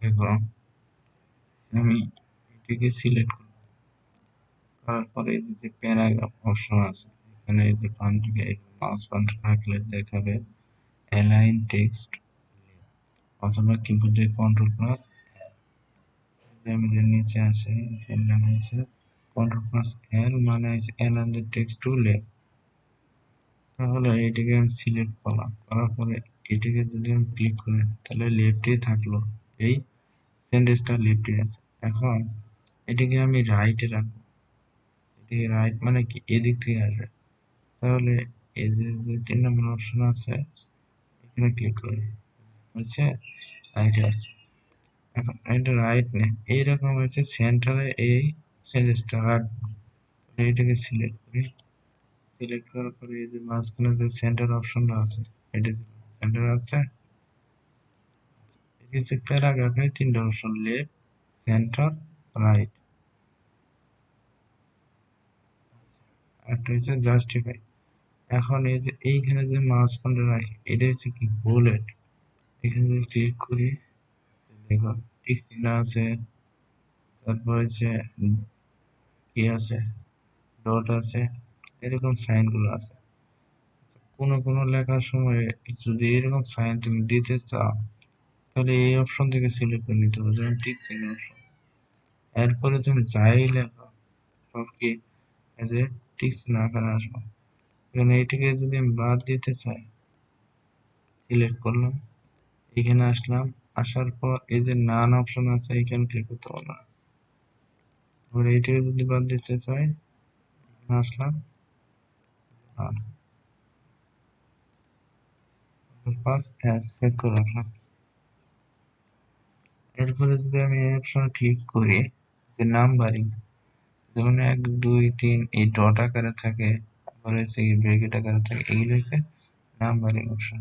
দেখো আমি এটিকে সিলেক্ট করব, করার পরে এই যে প্যারাগ্রাফ অপশন আছে এখানে এই যে বাম দিকে মাউস পয়েন্টার রাখলে দেখাবে অ্যালাইন টেক্সট, অথবা কিবোর্ডে কন্ট্রোল প্লাস আমি যে নিচে আসে এখানে আছে কন্ট্রোল প্লাস এল, মানে align the text to left. তাহলে এটাকে আমি সিলেক্ট করলাম, করার পরে এটাকে যদি আমি ক্লিক করি তাহলে লেফটে থাকলো, এই সেন্টেন্সটা লেফটে আছে। এখন এটাকে আমি রাইটে রাখবো, এদিকে রাইট মানে কি এদিক থেকে আসবে। তাহলে এই যে 3 নম্বর অপশন আছে এখানে ক্লিক করি, হচ্ছে রাইটে আছে। এখন এটা রাইট নেই, এইরকম হচ্ছে সেন্টারে এই সেন্টেন্সটা রাখবো। এটাকে সিলেক্ট করি, সিলেক্ট করার পরে এই যে মাঝখানে যে সেন্টার অপশনটা আছে এটা সেন্টার আছে। এটা হচ্ছে প্যারাগ্রাফে 3টা অপশন, লেফট, সেন্টার, রাইট। একটা হচ্ছে জাস্টিফাই। এখন এই যে এইখানে যে মাঝখানটা রাখি এটা হচ্ছে কি বুলেট, এখানে যদি ক্লিক করি দেখো টিক চিহ্ন আছে, তারপর হচ্ছে কি আছে ডট আছে, এরকম সাইন গুলো আছে। কোনো লেখার সময় যদি এরকম সাইন তুমি দিতে চাও তাহলে এই অপশন থেকে সিলেক্ট করে নিতে হবে, যেমন টিক চিহ্ন অপশন। এরপরে তুমি যাই লেখো সব কি এই যে টিক চিহ্ন আকারে আসবে। এখানে এটিকে যদি আমি বাদ দিতে চাই সিলেক্ট করলাম, এখানে আসলাম, আসার পর এই যে নান অপশন আছে এখানে ক্লিক করতে পারলাম। এবার এইটাকে যদি বাদ দিতে চাই এখানে আসলাম, আর পাস সেভ করে রাখলাম। এরপরে যদি আমি এই অপশনে ক্লিক করি যে নাম্বারিং, যেমন 1 2 3 এই ডট আকারে থাকে, আবার হচ্ছে ব্র্যাকেট আকারে থাকে, এগুলো হচ্ছে নাম্বারিং অপশন।